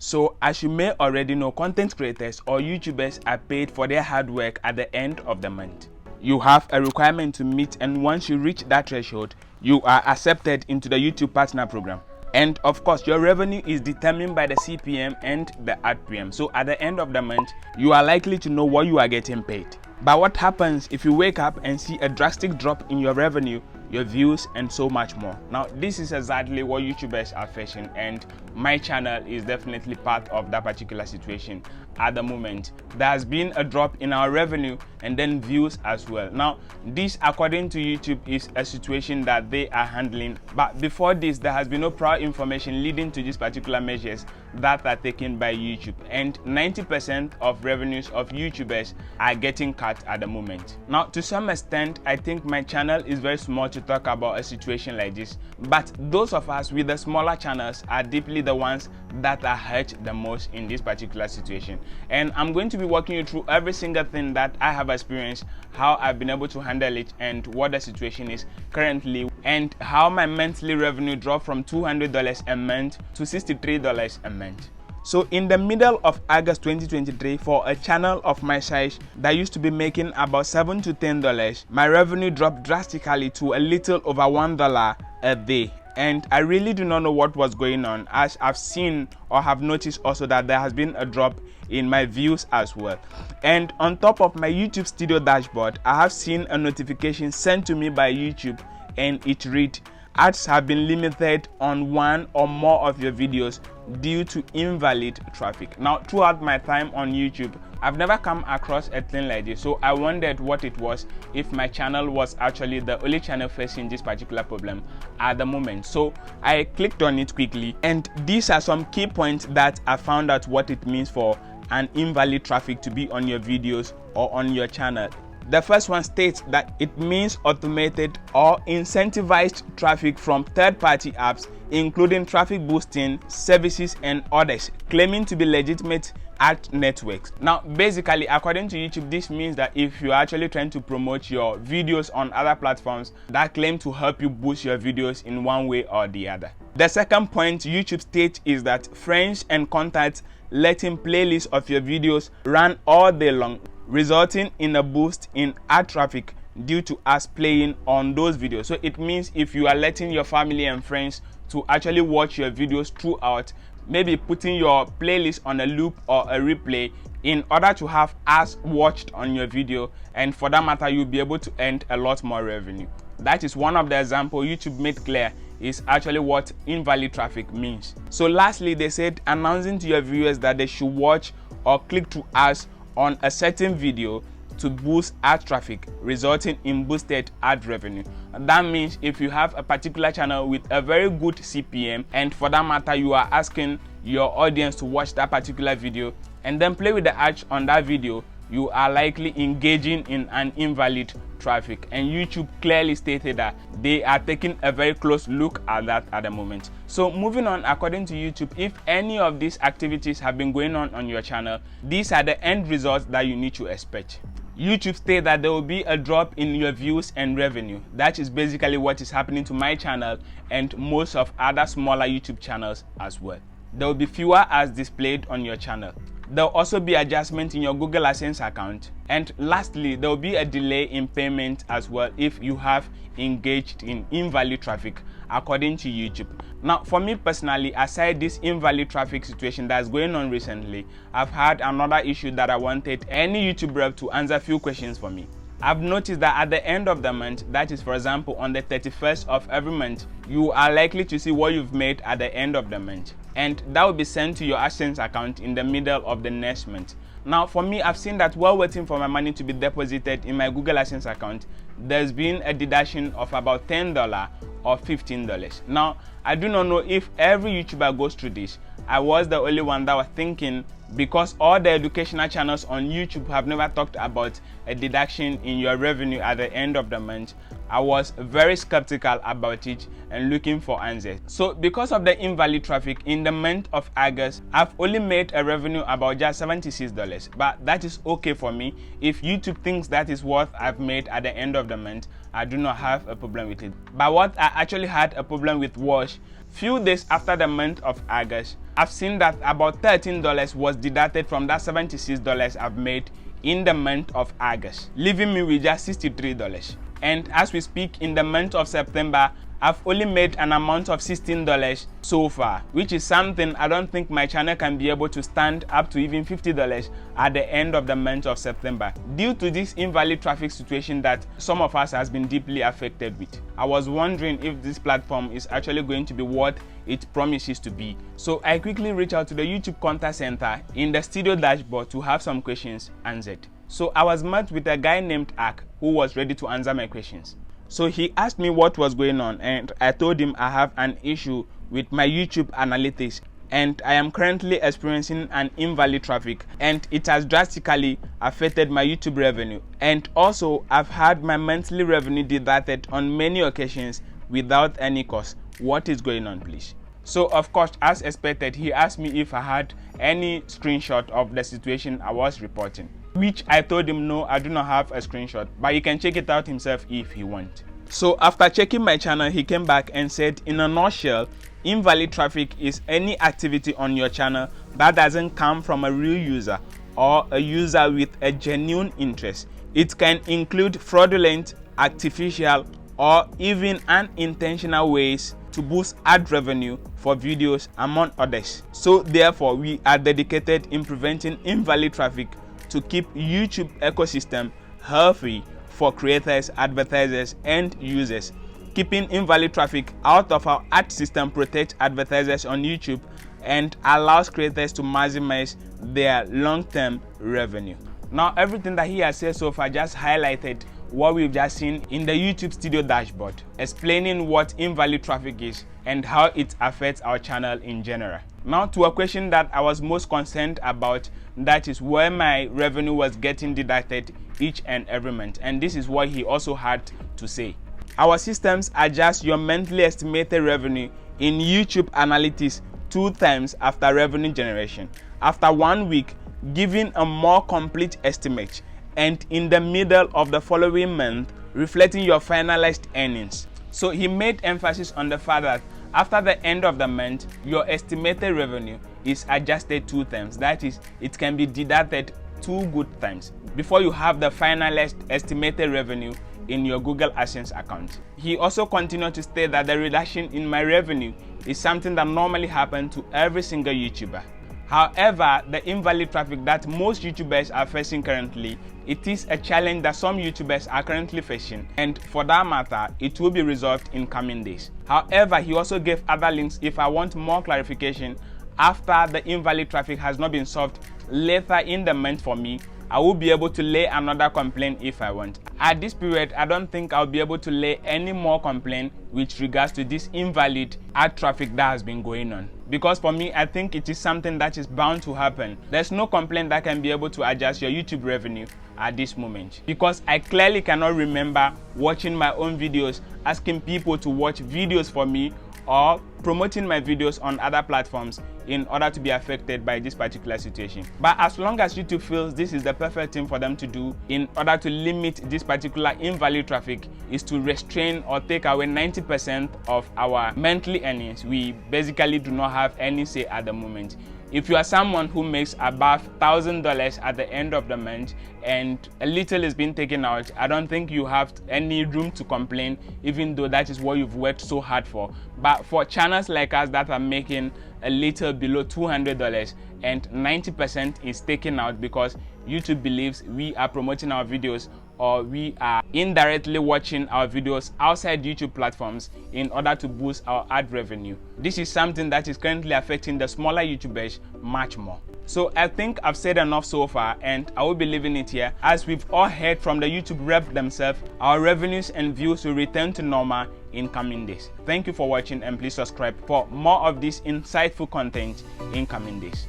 So as you may already know, content creators or YouTubers are paid for their hard work at the end of the month. You have a requirement to meet, and once you reach that threshold, you are accepted into the YouTube Partner Program. And of course, your revenue is determined by the CPM and the RPM. So at the end of the month, you are likely to know what you are getting paid. But what happens if you wake up and see a drastic drop in your revenue, your views, and so much more? Now, this is exactly what YouTubers are facing, and my channel is definitely part of that particular situation at the moment. There has been a drop in our revenue and then views as well. Now, this, according to YouTube, is a situation that they are handling. But before this, there has been no prior information leading to these particular measures that are taken by YouTube, and 90% of revenues of YouTubers are getting cut at the moment. Now, to some extent, I think my channel is very small to talk about a situation like this, but those of us with the smaller channels are deeply the ones that are hurt the most in this particular situation. And I'm going to be walking you through every single thing that I have experienced, how I've been able to handle it, and what the situation is currently, and how my monthly revenue dropped from $200 a month to $63 a month. So in the middle of August 2023, for a channel of my size that used to be making about $7 to $10, my revenue dropped drastically to a little over $1 a day. And I really do not know what was going on, as I've seen or have noticed also that there has been a drop in my views as well. And on top of my YouTube Studio dashboard, I have seen a notification sent to me by YouTube, and it read, ads have been limited on one or more of your videos due to invalid traffic. Now, throughout my time on YouTube, I've never come across a thing like this, so I wondered what it was, if my channel was actually the only channel facing this particular problem at the moment. So I clicked on it quickly, and these are some key points that I found out what it means for an invalid traffic to be on your videos or on your channel. The first one states that it means automated or incentivized traffic from third-party apps, including traffic boosting services and others, claiming to be legitimate ad networks. Now, basically, according to YouTube, this means that if you're actually trying to promote your videos on other platforms that claim to help you boost your videos in one way or the other. The second point YouTube states is that friends and contacts letting playlists of your videos run all day long, resulting in a boost in ad traffic due to us playing on those videos. So it means if you are letting your family and friends to actually watch your videos throughout, maybe putting your playlist on a loop or a replay in order to have ads watched on your video, and for that matter, you'll be able to earn a lot more revenue. That is one of the examples YouTube made clear is actually what invalid traffic means. So lastly, they said announcing to your viewers that they should watch or click to ads on a certain video to boost ad traffic, resulting in boosted ad revenue. And that means if you have a particular channel with a very good CPM, and for that matter you are asking your audience to watch that particular video and then play with the ads on that video, you are likely engaging in an invalid traffic, and YouTube clearly stated that they are taking a very close look at that at the moment. So moving on, according to YouTube, if any of these activities have been going on your channel, these are the end results that you need to expect. YouTube states that there will be a drop in your views and revenue. That is basically what is happening to my channel and most of other smaller YouTube channels as well. There will be fewer ads displayed on your channel. There will also be adjustment in your Google AdSense account. And lastly, there will be a delay in payment as well if you have engaged in invalid traffic, according to YouTube. Now, for me personally, aside this invalid traffic situation that's going on recently, I've had another issue that I wanted any YouTube rep to answer a few questions for me. I've noticed that at the end of the month, that is for example on the 31st of every month, you are likely to see what you've made at the end of the month, and that will be sent to your AdSense account in the middle of the next month. Now for me, I've seen that while waiting for my money to be deposited in my Google AdSense account, there's been a deduction of about $10 or $15. Now, I do not know if every YouTuber goes through this. I was the only one that was thinking, because all the educational channels on YouTube have never talked about a deduction in your revenue at the end of the month. I was very skeptical about it and looking for answers. So because of the invalid traffic in the month of August, I've only made a revenue about just $76, but that is okay for me. If YouTube thinks that is what I've made at the end of the month, I do not have a problem with it. But what I actually had a problem with was Few days after the month of August, I've seen that about $13 was deducted from that $76 I've made in the month of August, leaving me with just $63. And as we speak, in the month of September, I've only made an amount of $16 so far, which is something I don't think my channel can be able to stand up to even $50 at the end of the month of September, due to this invalid traffic situation that some of us has been deeply affected with. I was wondering if this platform is actually going to be what it promises to be. So I quickly reached out to the YouTube contact center in the studio dashboard to have some questions answered. So I was met with a guy named Ak who was ready to answer my questions. So he asked me what was going on, and I told him I have an issue with my YouTube analytics and I am currently experiencing an invalid traffic, and it has drastically affected my YouTube revenue. And also I've had my monthly revenue deducted on many occasions without any cost. What is going on, please? So of course, as expected, he asked me if I had any screenshot of the situation I was reporting, which I told him no, I do not have a screenshot, but he can check it out himself if he wants. So after checking my channel, he came back and said, in a nutshell, invalid traffic is any activity on your channel that doesn't come from a real user or a user with a genuine interest. It can include fraudulent, artificial, or even unintentional ways to boost ad revenue for videos, among others. So therefore, we are dedicated in preventing invalid traffic to keep YouTube ecosystem healthy for creators, advertisers, and users. Keeping invalid traffic out of our ad system protects advertisers on YouTube and allows creators to maximize their long-term revenue. Now, everything that he has said so far just highlighted what we've just seen in the YouTube studio dashboard, explaining what invalid traffic is and how it affects our channel in general. Now to a question that I was most concerned about, that is where my revenue was getting deducted each and every month, and this is what he also had to say. Our systems adjust your monthly estimated revenue in YouTube analytics 2 times after revenue generation, after 1 week, giving a more complete estimate, and in the middle of the following month, reflecting your finalized earnings. So he made emphasis on the fact that after the end of the month, your estimated revenue is adjusted 2 times. That is, it can be deducted 2 good times before you have the finalized estimated revenue in your Google AdSense account. He also continued to state that the reduction in my revenue is something that normally happens to every single YouTuber. However, the invalid traffic that most YouTubers are facing currently, it is a challenge that some YouTubers are currently facing, and for that matter, it will be resolved in coming days. However, he also gave other links if I want more clarification after the invalid traffic has not been solved later in the month for me. I will be able to lay another complaint if I want. At this period, I don't think I'll be able to lay any more complaint with regards to this invalid ad traffic that has been going on. Because for me, I think it is something that is bound to happen. There's no complaint that can be able to adjust your YouTube revenue at this moment. Because I clearly cannot remember watching my own videos, asking people to watch videos for me, or promoting my videos on other platforms in order to be affected by this particular situation. But as long as YouTube feels this is the perfect thing for them to do in order to limit this particular invalid traffic, is to restrain or take away 90% of our monthly earnings, we basically do not have any say at the moment. If you are someone who makes above $1,000 at the end of the month and a little is being taken out, I don't think you have any room to complain, even though that is what you've worked so hard for. But for channels like us that are making a little below $200 and 90% is taken out because YouTube believes we are promoting our videos, or we are indirectly watching our videos outside YouTube platforms in order to boost our ad revenue. This is something that is currently affecting the smaller YouTubers much more. So I think I've said enough so far, and I will be leaving it here. As we've all heard from the YouTube rep themselves, our revenues and views will return to normal in coming days. Thank you for watching, and please subscribe for more of this insightful content in coming days.